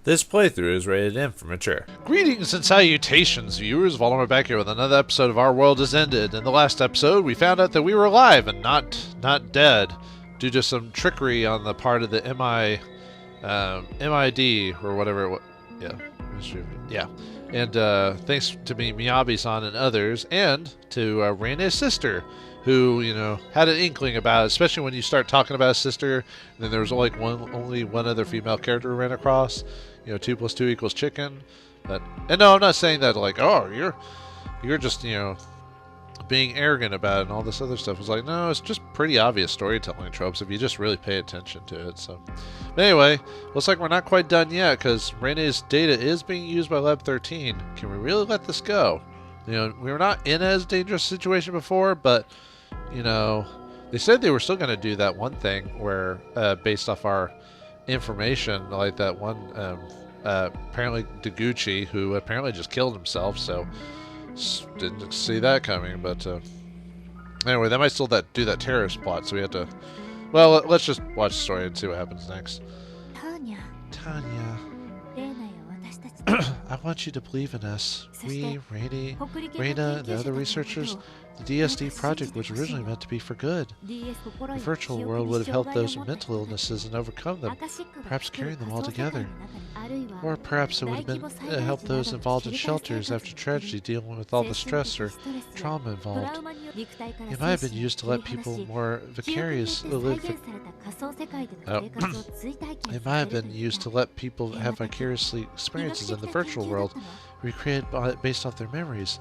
This playthrough is rated M for mature. Greetings and salutations, viewers. Vauldemare back here with another episode of Our World Has Ended. In the last episode, we found out that we were alive and not dead due to some trickery on the part of the MID or whatever it was. Yeah. And thanks to me, Miyabi-san and others, and to Reine's sister, who, had an inkling about it, especially when you start talking about a sister, and then there was only one other female character we ran across. 2 + 2 = chicken. And no, I'm not saying that like, oh, you're just, being arrogant about it and all this other stuff. It's like, no, it's just pretty obvious storytelling tropes if you just really pay attention to it. So, but anyway, looks like we're not quite done yet because Reine's data is being used by Lab 13. Can we really let this go? We were not in as dangerous a situation before, but, they said they were still going to do that one thing where, based off our information, like that one, apparently Deguchi, who apparently just killed himself, so didn't see that coming. But anyway, they might still do that terrorist plot, so we have to, well, let's just watch the story and see what happens next. Tanya, I want you to believe in us. We, Reina, and the other researchers. The DSD project was originally meant to be for good. The virtual world would have helped those with mental illnesses and overcome them, perhaps curing them altogether. Or perhaps it would have been helped those involved in shelters after tragedy, dealing with all the stress or trauma involved. It might have been used to let people more vicariously live. It might have been used to let people have vicariously experiences in the virtual world, recreated based off their memories.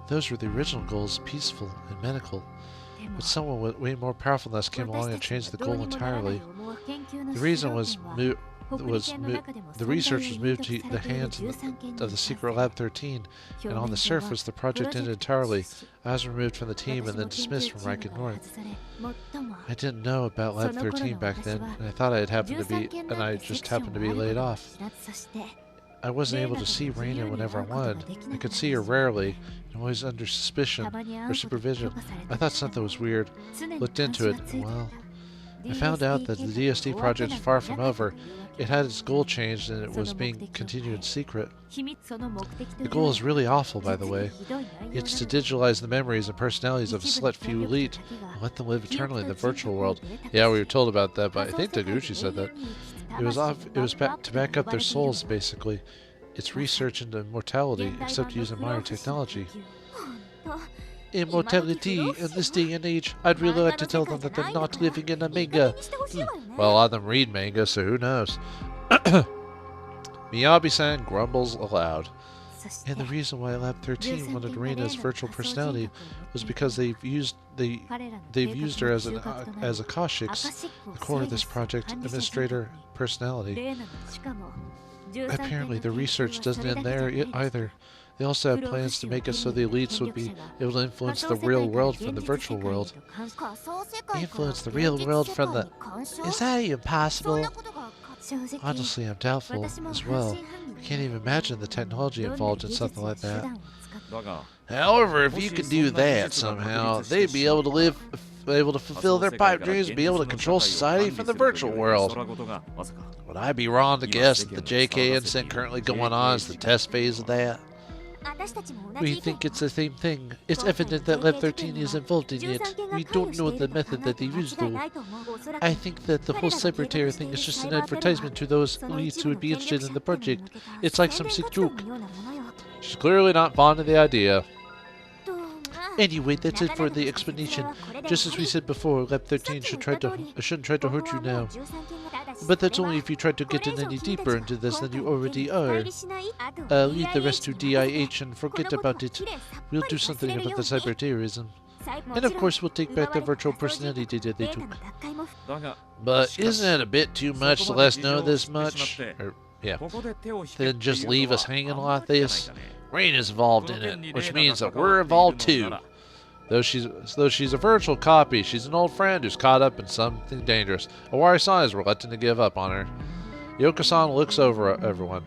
Those were the original goals, peaceful and medical. But someone way more powerful than us came along and changed the goal entirely. The reason was the research was moved to the hands of the secret Lab 13, and on the surface the project ended entirely. I was removed from the team and then dismissed from Riken North. I didn't know about Lab 13 back then, and I thought I just happened to be laid off. I wasn't able to see Reina whenever I wanted. I could see her rarely, and always under suspicion or supervision. I thought something was weird. Looked into it, and well, I found out that the DSD project is far from over. It had its goal changed, and it was being continued in secret. The goal is really awful, by the way. It's to digitalize the memories and personalities of a select few elite and let them live eternally in the virtual world. Yeah, we were told about that, but I think Deguchi said that. It was to back up their souls, basically. It's research into immortality, except using modern technology. Immortality in this day and age, I'd really like to tell them that they're not living in a manga. Well, a lot of them read manga, so who knows. Miyabi-san grumbles aloud. And the reason why Lab 13 wanted Reina's virtual personality was because they've used her as a Kashik's, the core of this project, administrator personality. Apparently the research doesn't end there either. They also have plans to make it so the elites would be able to influence the real world from the virtual world. Influence the real world from the... Is that even possible? Honestly, I'm doubtful as well. I can't even imagine the technology involved in something like that. However, if you could do that somehow, they'd be able to fulfill their pipe dreams and be able to control society from the virtual world. Would I be wrong to guess that the JK incident currently going on is the test phase of that? We think it's the same thing. It's evident that Lab 13 is involved in it. We don't know the method that they use, though. I think that the whole cyber-terror thing is just an advertisement to those elites who would be interested in the project. It's like some sick joke. She's clearly not fond of the idea. Anyway, that's it for the explanation. Just as we said before, Lab 13 shouldn't try to hurt you now. But that's only if you try to get in any deeper into this than you already are. Leave the rest to DIH and forget about it. We'll do something about the cyber-terrorism. And of course we'll take back the virtual personality data they took. But isn't it a bit too much to let us know this much? Then just leave us hanging like this? Reina's involved in it, which means that we're involved too. Though she's a virtual copy, she's an old friend who's caught up in something dangerous. Owari-san is reluctant to give up on her. Yoko-san looks over everyone.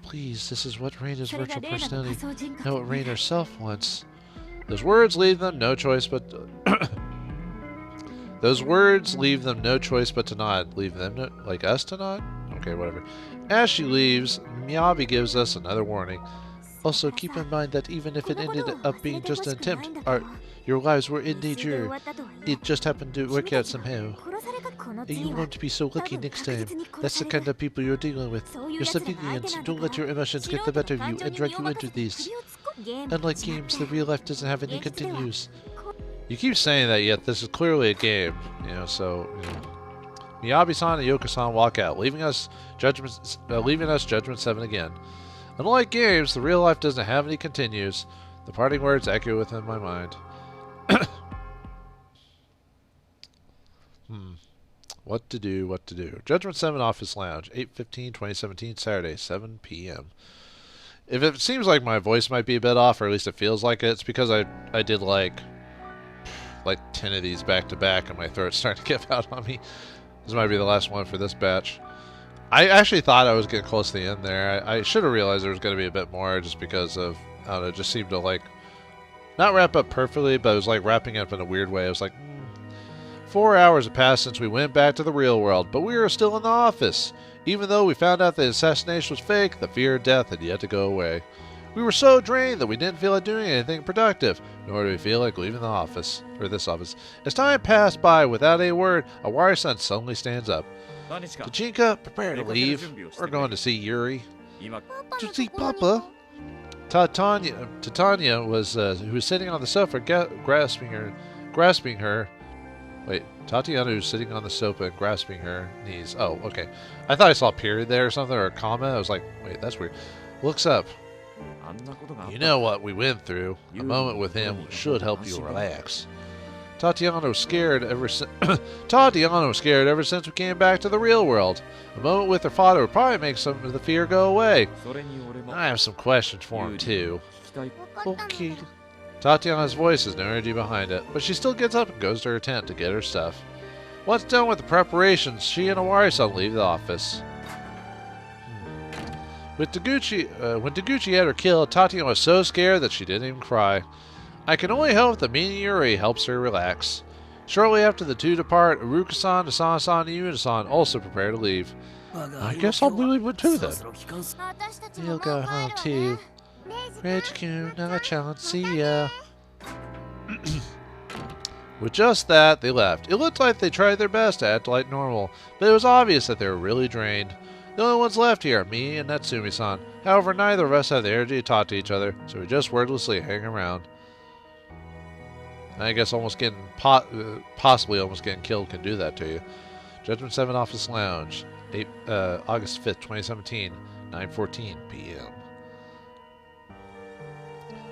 Please, this is what Reina's virtual personality, not what Reina herself wants. Those words leave them no choice but to nod. Leave them like us to nod? Okay, whatever. As she leaves, Miyabi gives us another warning. Also, keep in mind that even if it ended up being just an attempt, your lives were in danger. It just happened to work out somehow. You won't be so lucky next time. That's the kind of people you're dealing with. You're civilians. Don't let your emotions get the better of you and drag you into these. Unlike games, the real life doesn't have any continues. You keep saying that, yet this is clearly a game. You know, so... You know. Miyabi-san and Yoko-san walk out, leaving us Judgment 7 again. Unlike games, the real life doesn't have any continues. The parting words echo within my mind. What to do? Judgment 7 Office Lounge, 8/15/2017, Saturday, 7 p.m. If it seems like my voice might be a bit off, or at least it feels like it, it's because I did like 10 of these back to back, and my throat's starting to give out on me. This might be the last one for this batch. I actually thought I was getting close to the end there. I should have realized there was going to be a bit more, just because of, I don't know, it just seemed to not wrap up perfectly, but it was wrapping up in a weird way. I was 4 hours have passed since we went back to the real world, but we are still in the office. Even though we found out the assassination was fake, the fear of death had yet to go away. We were so drained that we didn't feel like doing anything productive, nor did we feel like leaving the office, or this office. As time passed by without a word, a Wari-san suddenly stands up. Tachinka, prepare to leave. We're going to see Yuri. To see Papa? Titania was, who was sitting on the sofa, grasping her. Wait, Tatiana who's sitting on the sofa and grasping her knees. Oh, okay. I thought I saw a period there or something, or a comma. I was like, wait, that's weird. Looks up. You know what we went through. A moment with him should help you relax. Tatiana was scared ever since we came back to the real world. A moment with her father would probably make some of the fear go away. I have some questions for him too. Okay. Tatiana's voice has no energy behind it, but she still gets up and goes to her tent to get her stuff. Once done with the preparations, she and Awari-san leave the office. When Taguchi had her killed, Tatiana was so scared that she didn't even cry. I can only hope that meeting Yuri helps her relax. Shortly after the two depart, Uruka-san, Asana-san, and Yuna-san also prepare to leave. I guess I'll leave it too then. We'll go home too. Reiji-kun, Naga-chan, see ya. With just that, they left. It looked like they tried their best to act like normal, but it was obvious that they were really drained. The only ones left here are me and Natsumi-san. However, neither of us have the energy to talk to each other, so we just wordlessly hang around. I guess possibly almost getting killed can do that to you. Judgment 7 Office Lounge, August 5th, 2017, 9:14 p.m.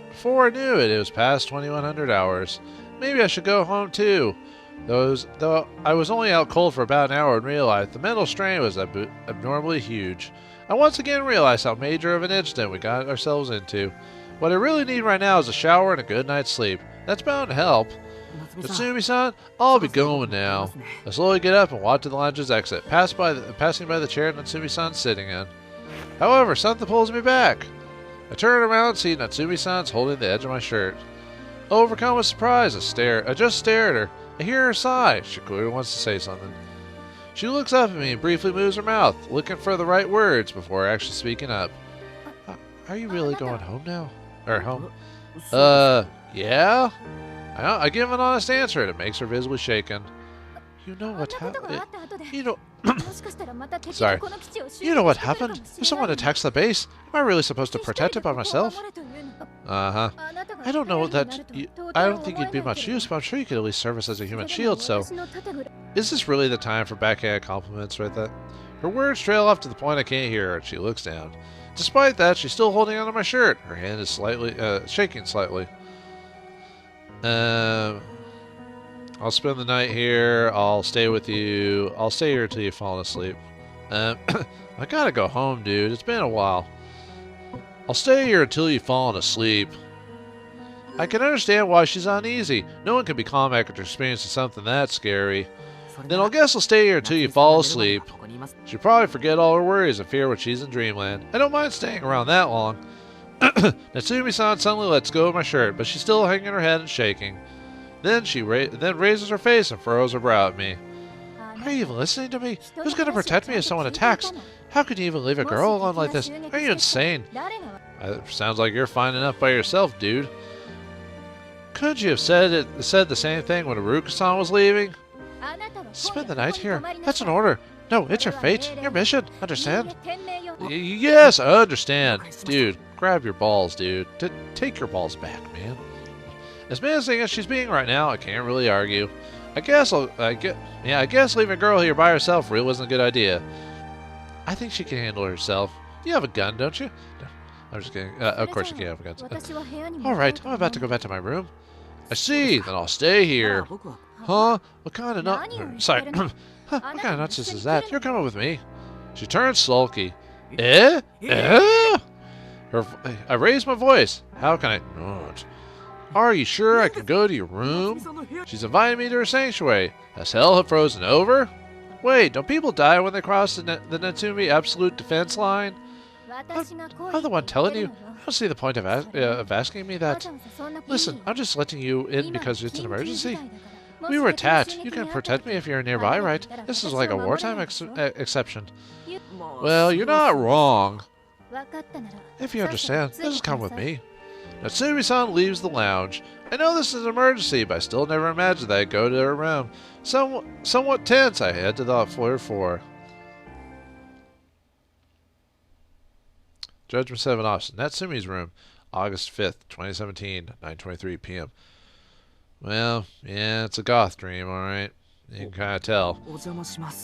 Before I knew it, it was past 2100 hours. Maybe I should go home too. Though I was only out cold for about an hour and realized the mental strain was abnormally huge. I once again realized how major of an incident we got ourselves into. What I really need right now is a shower and a good night's sleep. That's bound to help. Natsumi-san, I'll be going now. I slowly get up and walk to the lounge's exit, passing by the chair Natsumi-san's sitting in. However, something pulls me back. I turn around and see Natsumi-san's holding the edge of my shirt. Overcome with surprise, I just stare at her. I hear her sigh. She clearly wants to say something. She looks up at me and briefly moves her mouth, looking for the right words before actually speaking up. Are you really going home now? Or home? Yeah? I give an honest answer and it makes her visibly shaken. You know what happened? Sorry. You know what happened? If someone attacks the base, am I really supposed to protect it by myself? Uh-huh. I don't know that... I don't think you'd be much use, but I'm sure you could at least serve us as a human shield, so... Is this really the time for backhanded compliments right there? Her words trail off to the point I can't hear her, and she looks down. Despite that, she's still holding onto my shirt. Her hand is shaking slightly. I'll spend the night here. I'll stay with you. I'll stay here until you've fallen asleep. I gotta go home, dude. It's been a while. I'll stay here until you've fallen asleep. I can understand why she's uneasy. No one can be calm after experiencing something that scary. Then I'll guess I'll stay here until you fall asleep. She'll probably forget all her worries and fear when she's in dreamland. I don't mind staying around that long. Natsumi-san suddenly lets go of my shirt, but she's still hanging her head and shaking. Then she raises her face and furrows her brow at me. Are you even listening to me? Who's going to protect me if someone attacks? How could you even leave a girl alone like this? Are you insane? Sounds like you're fine enough by yourself, dude. Could you have said the same thing when Asakusa was leaving? Spend the night here. That's an order. No, it's your fate, your mission. Understand? Yes, I understand. Dude, grab your balls, dude. Take your balls back, man. As menacing as she's being right now, I can't really argue. I guess leaving a girl here by herself really wasn't a good idea. I think she can handle herself. You have a gun, don't you? No, I'm just kidding. Of course you can have a gun. All right, I'm about to go back to my room. I see. Then I'll stay here. Huh? What kind of nut? Sorry. Huh, what kind of nonsense is that? You're coming with me. She turned sulky. Eh? Eh? I raised my voice. How can I not? Are you sure I can go to your room? She's invited me to her sanctuary. Has hell have frozen over? Wait, don't people die when they cross the Natsumi absolute defense line? I'm the one telling you. I don't see the point of asking me that. Listen, I'm just letting you in because it's an emergency. We were attacked. You can protect me if you're nearby, right? This is like a wartime exception. Well, you're not wrong. If you understand, just come with me. Natsumi-san leaves the lounge. I know this is an emergency, but I still never imagined that I'd go to her room. Somewhat tense, I head to the floor 4. Judgement 7 Office. Natsumi's room. August 5th, 2017, 9:23 p.m. Well, yeah, it's a goth dream, alright. You can kind of tell.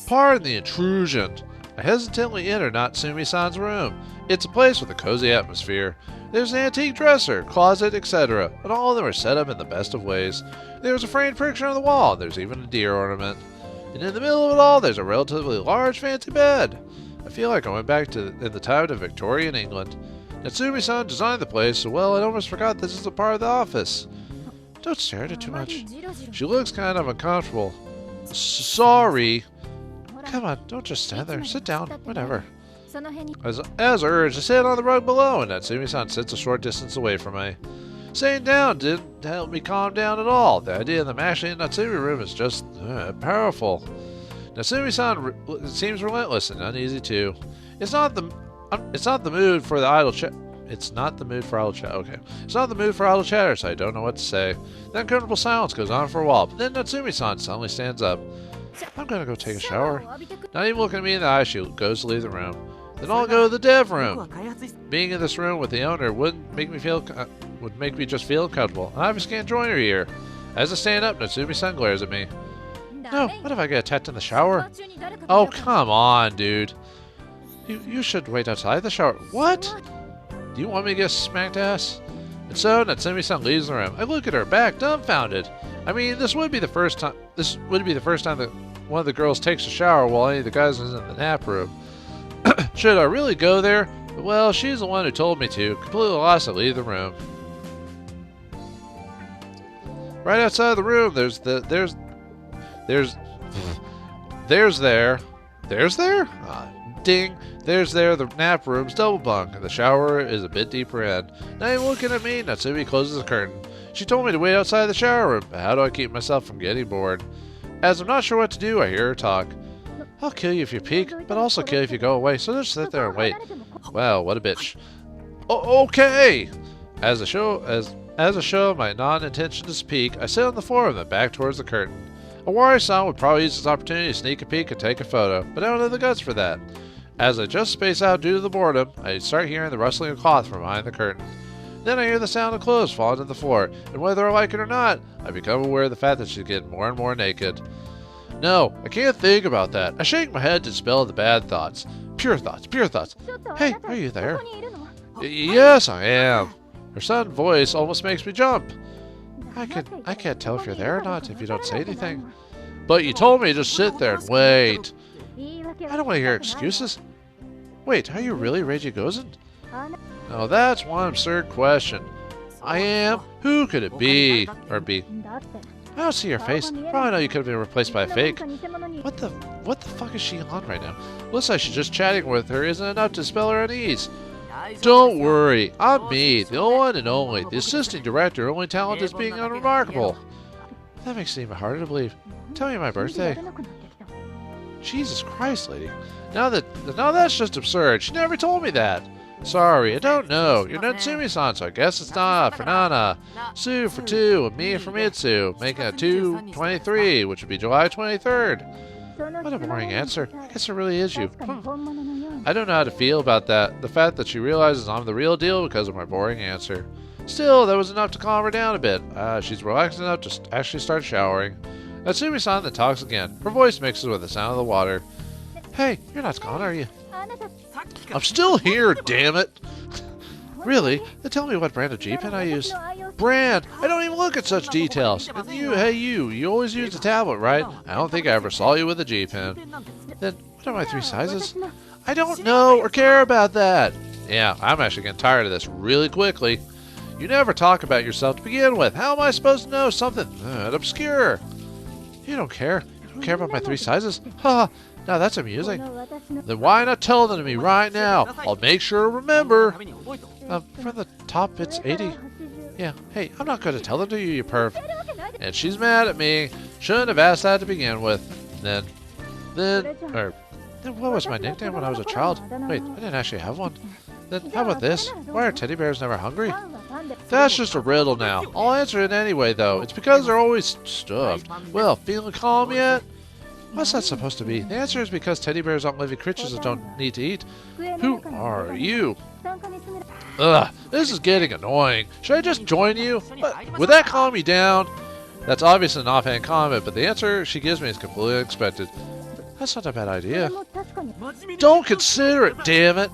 Pardon the intrusion. I hesitantly enter Natsumi-san's room. It's a place with a cozy atmosphere. There's an antique dresser, closet, etc., and all of them are set up in the best of ways. There's a framed picture on the wall, and there's even a deer ornament. And in the middle of it all, there's a relatively large, fancy bed. I feel like I went back to in the time of Victorian England. Natsumi-san designed the place so well I almost forgot this is a part of the office. Don't stare at it too much. She looks kind of uncomfortable. Sorry. Come on, don't just stand there. Sit down, whatever. As urged, I sit on the rug below, and Natsumi-san sits a short distance away from me. Sitting down didn't help me calm down at all. The idea of them actually in Natsumi room is just powerful. Natsumi-san seems relentless and uneasy too. It's not the mood for the idle chat. It's not the mood for idle chat. Okay. It's not the mood for idle chatter, so I don't know what to say. The uncomfortable silence goes on for a while, but then Natsumi-san suddenly stands up. I'm gonna go take a shower. Not even looking at me in the eye, she goes to leave the room. Then I'll go to the dev room. Being in this room with the owner would make me just feel uncomfortable. I obviously can't join her here. As I stand up, Natsumi-san glares at me. No, what if I get attacked in the shower? Oh, come on, dude. You should wait outside the shower. What? Do you want me to get smacked ass? And so Natsumi-san leaves the room. I look at her back, dumbfounded. I mean, this would be the first time that one of the girls takes a shower while any of the guys is in the nap room. Should I really go there? Well, she's the one who told me to. Completely lost, I leave the room. Right outside the room, there's ding. There's the nap room's double bunk, and the shower is a bit deeper in. Not even looking at me, Natsumi closes the curtain. She told me to wait outside the shower room, but how do I keep myself from getting bored? As I'm not sure what to do, I hear her talk. I'll kill you if you peek, but also kill you if you go away, so just sit there and wait. Wow, what a bitch. Okay! As I show my non-intention to peek, I sit on the floor and then back towards the curtain. A warrior-san would probably use this opportunity to sneak a peek and take a photo, but I don't have the guts for that. As I just space out due to the boredom, I start hearing the rustling of cloth from behind the curtain. Then I hear the sound of clothes falling to the floor, and whether I like it or not, I become aware of the fact that she's getting more and more naked. No, I can't think about that. I shake my head to dispel the bad thoughts. Pure thoughts, pure thoughts. Hey, are you there? Yes, I am. Her sudden voice almost makes me jump. I can't tell if you're there or not if you don't say anything. But you told me to just sit there and wait. I don't want to hear excuses. Wait, are you really Reiji Gozen? Now that's one absurd question. I am? Who could it be? Or be? I don't see your face. Probably know you could have been replaced by a fake. What the fuck is she on right now? Looks like she's just chatting with her isn't enough to spell her unease. Don't worry, I'm me, the one and only, the assistant director. Only talent is being unremarkable. That makes it even harder to believe. Tell me my birthday. Jesus Christ, lady. Now that's just absurd. She never told me that. Sorry, I don't know. You're Natsumi-san, so I guess it's Na for Nana. Su for 2, and me for Mitsu, making it 2/23, which would be July 23rd. What a boring answer. I guess it really is you. I don't know how to feel about that. The fact that she realizes I'm the real deal because of my boring answer. Still, that was enough to calm her down a bit. She's relaxed enough to actually start showering. Natsumi-san then talks again. Her voice mixes with the sound of the water. Hey, you're not gone, are you? I'm still here, damn it! Really? Then tell me what brand of G-pen I use. Brand? I don't even look at such details. And you always use the tablet, right? I don't think I ever saw you with a G-pen. Then, what are my 3 sizes? I don't know or care about that. Yeah, I'm actually getting tired of this really quickly. You never talk about yourself to begin with. How am I supposed to know something that obscure? You don't care? You don't care about my 3 sizes? Ha! Now that's amusing. Then why not tell them to me right now? I'll make sure to remember. From the top, it's 80. Yeah, hey, I'm not going to tell them to you, you perv. And she's mad at me. Shouldn't have asked that to begin with. Then what was my nickname when I was a child? Wait, I didn't actually have one. Then how about this? Why are teddy bears never hungry? That's just a riddle now. I'll answer it anyway, though. It's because they're always stuffed. Well, feeling calm yet? What's that supposed to be? The answer is because teddy bears aren't living creatures that don't need to eat. Who are you? Ugh, this is getting annoying. Should I just join you? Would that calm you down? That's obviously an offhand comment, but the answer she gives me is completely unexpected. That's not a bad idea. Don't consider it, damn it!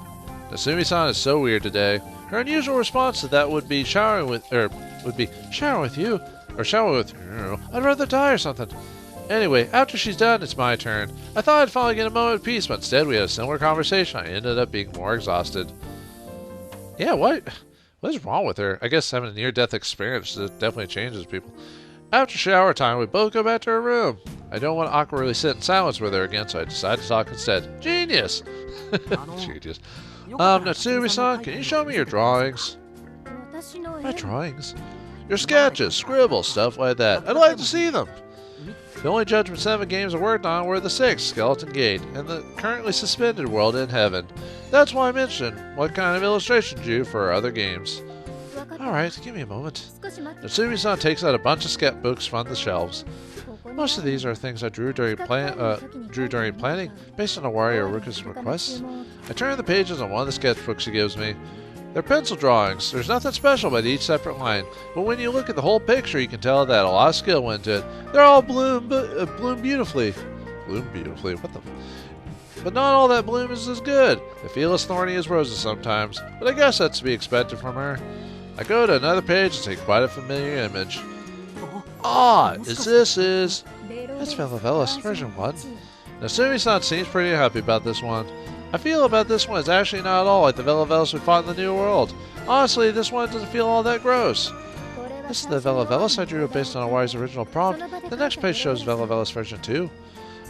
Natsumi-san is so weird today. Her unusual response to that would be showering with you, or showering with you. I'd rather die or something. Anyway, after she's done, it's my turn. I thought I'd finally get a moment of peace, but instead we had a similar conversation. I ended up being more exhausted. Yeah, what is wrong with her? I guess having a near-death experience definitely changes people. After shower time, we both go back to her room. I don't want to awkwardly sit in silence with her again, so I decide to talk instead. Genius! Genius. Natsumi-san, can you show me your drawings? My drawings? Your sketches, scribbles, stuff like that. I'd like to see them. The only Judgment 7 games I worked on were the 6, Skeleton Gate, and the currently suspended World in Heaven. That's why I mentioned what kind of illustrations you do for other games. Alright, give me a moment. Natsumi-san takes out a bunch of sketchbooks from the shelves. Most of these are things I drew during planning, based on Awari Aruka's requests. I turn the pages on one of the sketchbooks she gives me. They're pencil drawings. There's nothing special about each separate line, but when you look at the whole picture, you can tell that a lot of skill went into it. They're all bloom beautifully. Bloom beautifully? What the... But not all that bloom is as good. They feel as thorny as roses sometimes, but I guess that's to be expected from her. I go to another page and see quite a familiar image. That's Velavelis, version 1. Natsumi-san seems pretty happy about this one. I feel about this one is actually not at all like the Velavelis we fought in the New World. Honestly, this one doesn't feel all that gross. This is the Velavelis I drew based on Awari's original prompt. The next page shows Velavelis version 2.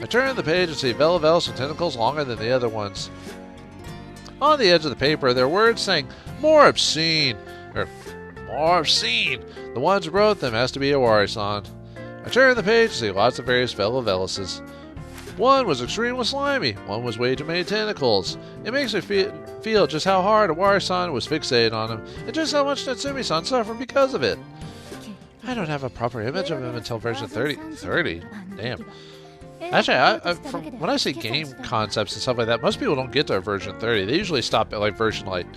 I turn the page and see Velavelis with tentacles longer than the other ones. On the edge of the paper, there are words saying, more obscene. The ones who wrote them has to be Awari-san. I turn the page to see lots of various Velavelises. One was extremely slimy, one was way too many tentacles. It makes me feel just how hard Awari-san was fixated on him, and just how much Natsumi-san suffered because of it. I don't have a proper image of him until version 30. 30? Damn. Actually, from when I see game concepts and stuff like that, most people don't get to version 30. They usually stop at like version like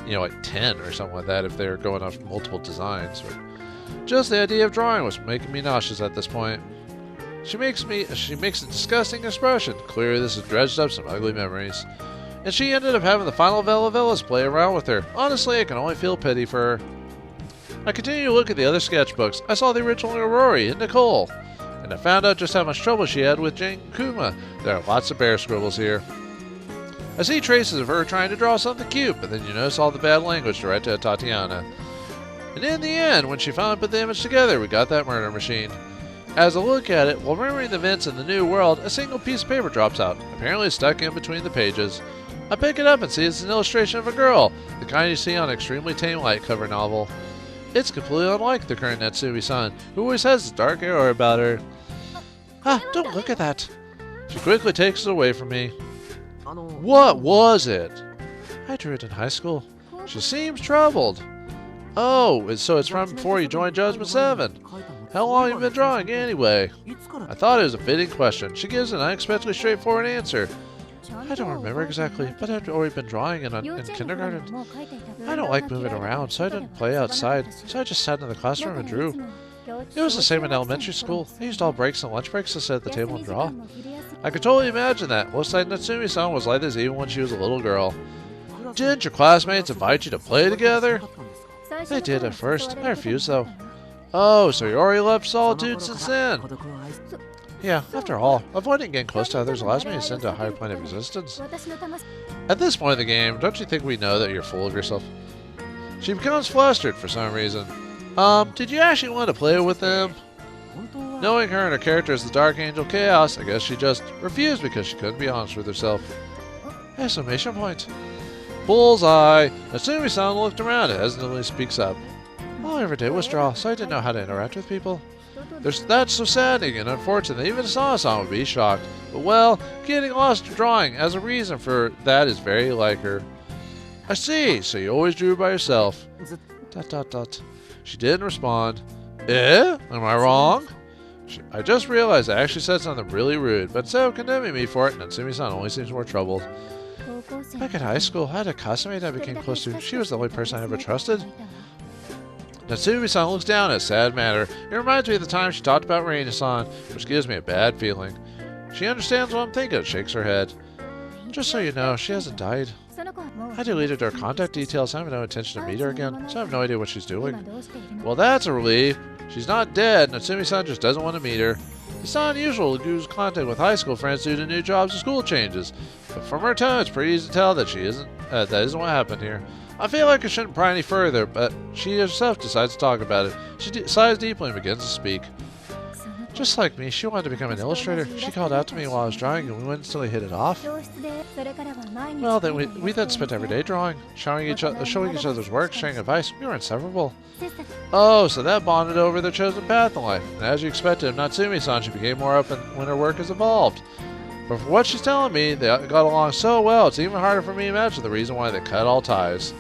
10 or something like that if they're going off multiple designs. But just the idea of drawing was making me nauseous at this point. She makes a disgusting expression. Clearly this has dredged up some ugly memories. And she ended up having the final Velavelis play around with her. Honestly, I can only feel pity for her. I continue to look at the other sketchbooks. I saw the original Aurori and Nicole. And I found out just how much trouble she had with Jane Kuma. There are lots of bear scribbles here. I see traces of her trying to draw something cute, but then you notice all the bad language directed at Tatiana. And in the end, when she finally put the image together, we got that murder machine. As I look at it, while remembering the events in the New World, a single piece of paper drops out, apparently stuck in between the pages. I pick it up and see it's an illustration of a girl, the kind you see on an extremely tame light cover novel. It's completely unlike the current Natsumi-san, who always has this dark aura about her. Don't look at that. She quickly takes it away from me. What was it? I drew it in high school. She seems troubled. Oh, so it's from before you joined Judgement 7. How long have you been drawing anyway? I thought it was a fitting question. She gives an unexpectedly straightforward answer. I don't remember exactly, but I'd already been drawing in kindergarten. I don't like moving around, so I didn't play outside, so I just sat in the classroom and drew. It was the same in elementary school. I used all breaks and lunch breaks to sit at the table and draw. I could totally imagine that. Looks like Natsumi-san was like this even when she was a little girl. Didn't your classmates invite you to play together? They did at first. I refused, though. Oh, so you already left solitude since then? Yeah, after all, avoiding getting close to others allows me to ascend to a higher plane of existence. At this point in the game, don't you think we know that you're full of yourself? She becomes flustered for some reason. Did you actually want to play with them? Knowing her and her character as the Dark Angel Chaos, I guess she just refused because she couldn't be honest with herself. Exclamation point. Bullseye! Natsumi-san looked around and hesitantly speaks up. All I ever did was draw, so I didn't know how to interact with people. That's so saddening and unfortunate. Even Sana-san would be shocked. But well, getting lost drawing as a reason for that is very like her. I see, so you always drew by yourself. ... She didn't respond. Eh? Am I wrong? I just realized I actually said something really rude, but instead of condemning me for it, Natsumi-san only seems more troubled. Back in high school, I had a classmate I became close to. She was the only person I ever trusted. Natsumi-san looks down in a sad manner. It reminds me of the time she talked about Reina-san, which gives me a bad feeling. She understands what I'm thinking and shakes her head. Just so you know, she hasn't died. I deleted her contact details. I have no intention to meet her again, so I have no idea what she's doing. Well, that's a relief. She's not dead. Natsumi-san just doesn't want to meet her. It's not unusual to lose contact with high school friends due to new jobs or school changes. But from her tone, it's pretty easy to tell that that isn't what happened here. I feel like I shouldn't pry any further, but she herself decides to talk about it. She sighs deeply and begins to speak. Just like me, she wanted to become an illustrator. She called out to me while I was drawing, and we instantly hit it off. Well, then we then spent every day drawing, showing each other's work, sharing advice. We were inseparable. Oh, so that bonded over their chosen path in life. And as you expected, Natsumi-san, she became more open when her work has evolved. But from what she's telling me, they got along so well, it's even harder for me to imagine the reason why they cut all ties.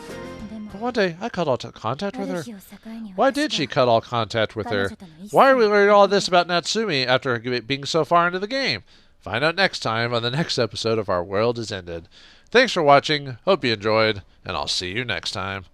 But one day, I cut all contact with her. Why did she cut all contact with her? Why are we learning all this about Natsumi after being so far into the game? Find out next time on the next episode of Our World Is Ended. Thanks for watching, hope you enjoyed, and I'll see you next time.